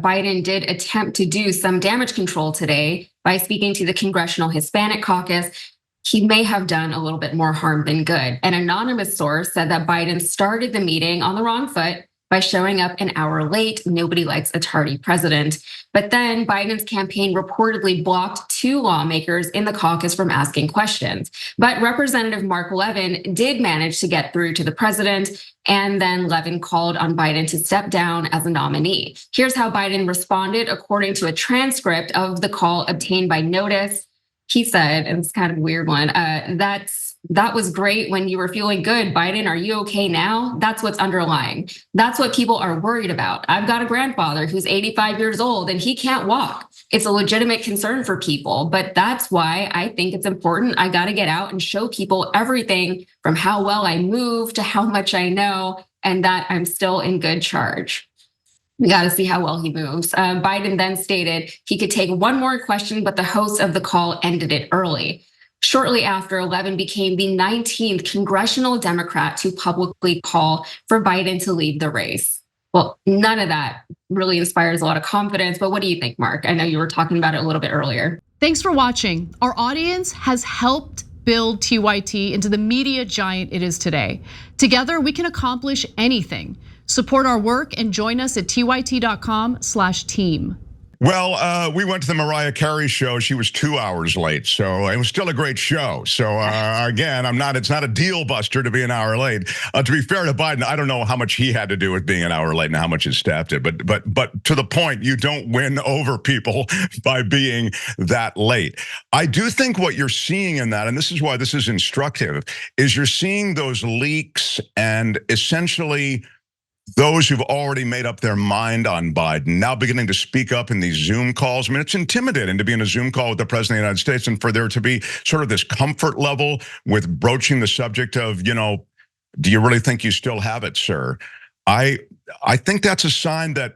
Biden did attempt to do some damage control today by speaking to the Congressional Hispanic Caucus. He may have done a little bit more harm than good. An anonymous source said that Biden started the meeting on the wrong foot by showing up an hour late. Nobody likes a tardy president. But then Biden's campaign reportedly blocked 2 lawmakers in the caucus from asking questions. But Representative Mark Levin did manage to get through to the president, and then Levin called on Biden to step down as a nominee. Here's how Biden responded according to a transcript of the call obtained by Notice. He said, and it's kind of a weird one, that was great when you were feeling good. Biden, are you okay now? That's what's underlying. That's what people are worried about. I've got a grandfather who's 85 years old and he can't walk. It's a legitimate concern for people, but that's why I think it's important. I got to get out and show people everything from how well I move to how much I know, and that I'm still in good charge. We got to see how well he moves. Biden then stated he could take one more question, but the host of the call ended it early. Shortly after, Levin became the 19th congressional Democrat to publicly call for Biden to leave the race. Well, none of that really inspires a lot of confidence, but what do you think, Mark? I know you were talking about it a little bit earlier. Thanks for watching. Our audience has helped build TYT into the media giant it is today. Together, we can accomplish anything. Support our work and join us at tyt.com/team. Well, we went to the Mariah Carey show. She was 2 hours late, so it was still a great show. So again, it's not a deal buster to be an hour late. To be fair to Biden, I don't know how much he had to do with being an hour late and how much his staff did. But to the point, you don't win over people by being that late. I do think what you're seeing in that, and this is why this is instructive, is you're seeing those leaks and essentially those who've already made up their mind on Biden now beginning to speak up in these Zoom calls. I mean, it's intimidating to be in a Zoom call with the president of the United States and for there to be sort of this comfort level with broaching the subject of, do you really think you still have it, sir? I think that's a sign that,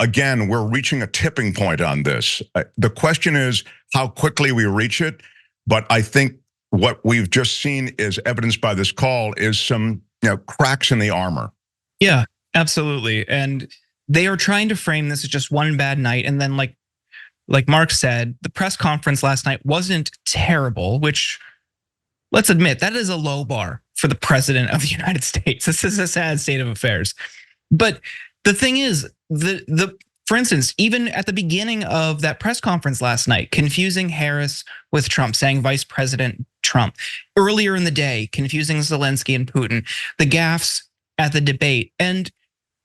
again, we're reaching a tipping point on this. The question is how quickly we reach it. But I think what we've just seen is evidenced by this call is some, cracks in the armor. Yeah. Absolutely. And they are trying to frame this as just one bad night. And then like Mark said, the press conference last night wasn't terrible, which let's admit that is a low bar for the president of the United States. This is a sad state of affairs. But the thing is, for instance, even at the beginning of that press conference last night, confusing Harris with Trump, saying Vice President Trump. Earlier in the day, confusing Zelensky and Putin, the gaffes at the debate. And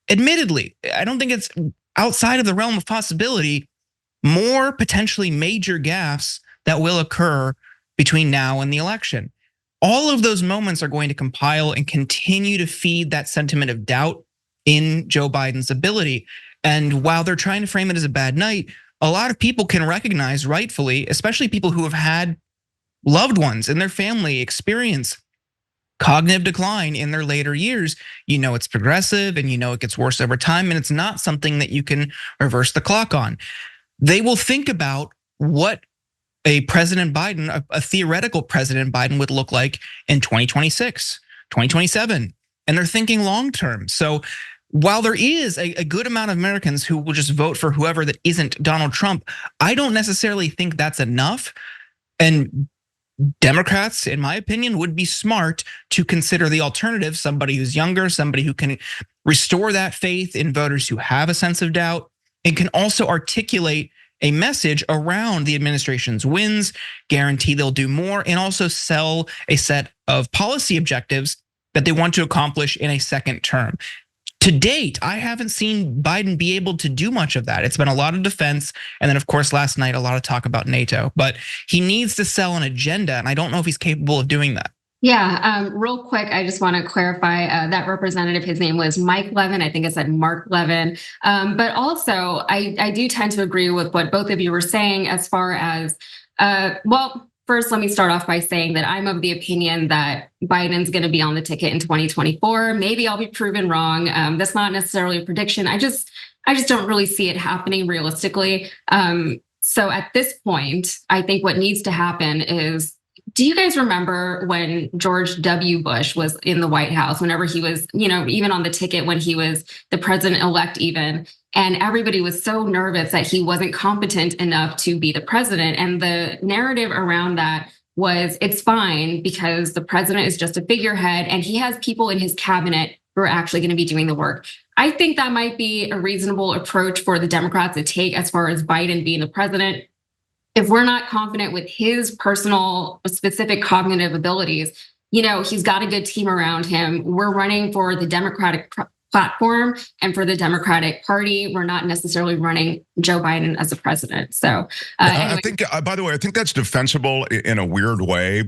admittedly, I don't think it's outside of the realm of possibility, more potentially major gaffes that will occur between now and the election. All of those moments are going to compile and continue to feed that sentiment of doubt in Joe Biden's ability. And while they're trying to frame it as a bad night, a lot of people can recognize rightfully, especially people who have had loved ones in their family experience cognitive decline in their later years. It's progressive and it gets worse over time, and it's not something that you can reverse the clock on. They will think about what a President Biden, a theoretical President Biden would look like in 2026, 2027, and they're thinking long term. So while there is a good amount of Americans who will just vote for whoever that isn't Donald Trump, I don't necessarily think that's enough. And Democrats, in my opinion, would be smart to consider the alternative, somebody who's younger, somebody who can restore that faith in voters who have a sense of doubt and can also articulate a message around the administration's wins, guarantee they'll do more, and also sell a set of policy objectives that they want to accomplish in a second term. To date, I haven't seen Biden be able to do much of that. It's been a lot of defense, and then of course last night a lot of talk about NATO. But he needs to sell an agenda, and I don't know if he's capable of doing that. Yeah, real quick, I just want to clarify that representative, his name was Mike Levin. I think it said Mark Levin. But also, I do tend to agree with what both of you were saying as far as, first, let me start off by saying that I'm of the opinion that Biden's going to be on the ticket in 2024. Maybe I'll be proven wrong. That's not necessarily a prediction. I just don't really see it happening realistically. So at this point, I think what needs to happen is, do you guys remember when George W. Bush was in the White House, whenever he was, even on the ticket when he was the president-elect even, And everybody was so nervous that he wasn't competent enough to be the president. And the narrative around that was it's fine because the president is just a figurehead and he has people in his cabinet who are actually going to be doing the work. I think that might be a reasonable approach for the Democrats to take as far as Biden being the president. If we're not confident with his personal specific cognitive abilities, he's got a good team around him. We're running for the Democratic platform and for the Democratic Party. We're not necessarily running Joe Biden as a president. So anyway. I think, by the way, I think that's defensible in a weird way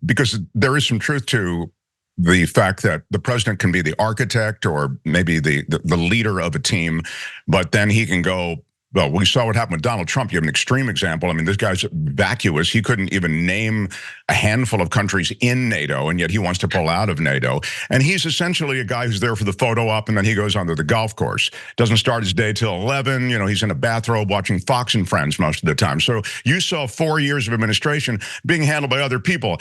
because there is some truth to the fact that the president can be the architect or maybe the leader of a team, but then he can go. Well, we saw what happened with Donald Trump. You have an extreme example. I mean, this guy's vacuous. He couldn't even name a handful of countries in NATO, and yet he wants to pull out of NATO. And he's essentially a guy who's there for the photo op, and then he goes onto the golf course. Doesn't start his day till 11. He's in a bathrobe watching Fox and Friends most of the time. So you saw 4 years of administration being handled by other people.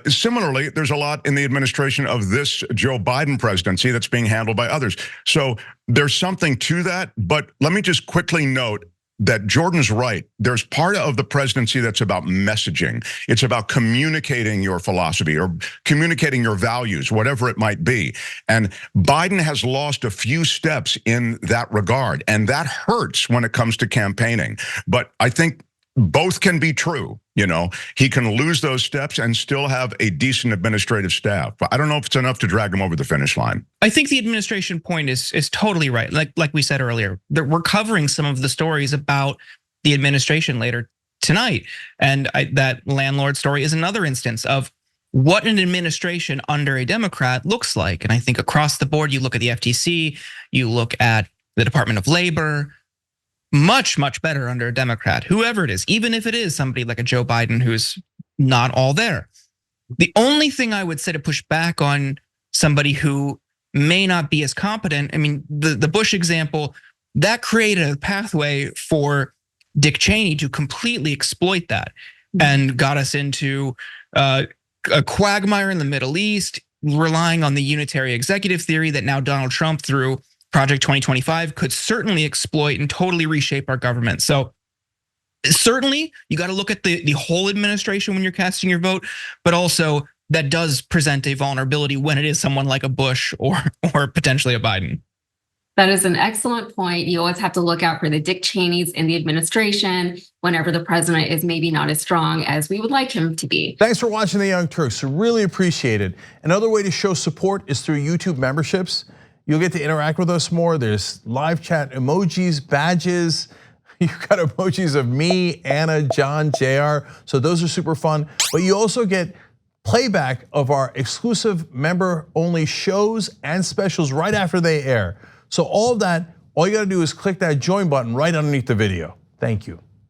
Similarly, there's a lot in the administration of this Joe Biden presidency that's being handled by others. So there's something to that, but let me just quickly note that Jordan's right. There's part of the presidency that's about messaging. It's about communicating your philosophy or communicating your values, whatever it might be. And Biden has lost a few steps in that regard, and that hurts when it comes to campaigning. But I think both can be true. He can lose those steps and still have a decent administrative staff. But I don't know if it's enough to drag him over the finish line. I think the administration point is totally right. Like we said earlier, we're covering some of the stories about the administration later tonight. And that landlord story is another instance of what an administration under a Democrat looks like. And I think across the board, you look at the FTC, you look at the Department of Labor, much, much better under a Democrat, whoever it is, even if it is somebody like a Joe Biden who's not all there. The only thing I would say to push back on somebody who may not be as competent, I mean, the Bush example, that created a pathway for Dick Cheney to completely exploit that and got us into a quagmire in the Middle East, relying on the unitary executive theory that now Donald Trump through Project 2025 could certainly exploit and totally reshape our government. So certainly you got to look at the whole administration when you're casting your vote, but also that does present a vulnerability when it is someone like a Bush or potentially a Biden. That is an excellent point. You always have to look out for the Dick Cheneys in the administration whenever the president is maybe not as strong as we would like him to be. Thanks for watching The Young Turks. We really appreciate it. Another way to show support is through YouTube memberships. You'll get to interact with us more. There's live chat emojis, badges. You've got emojis of me, Anna, John, JR. So those are super fun. But you also get playback of our exclusive member-only shows and specials right after they air. So all of that, all you gotta do is click that join button right underneath the video. Thank you.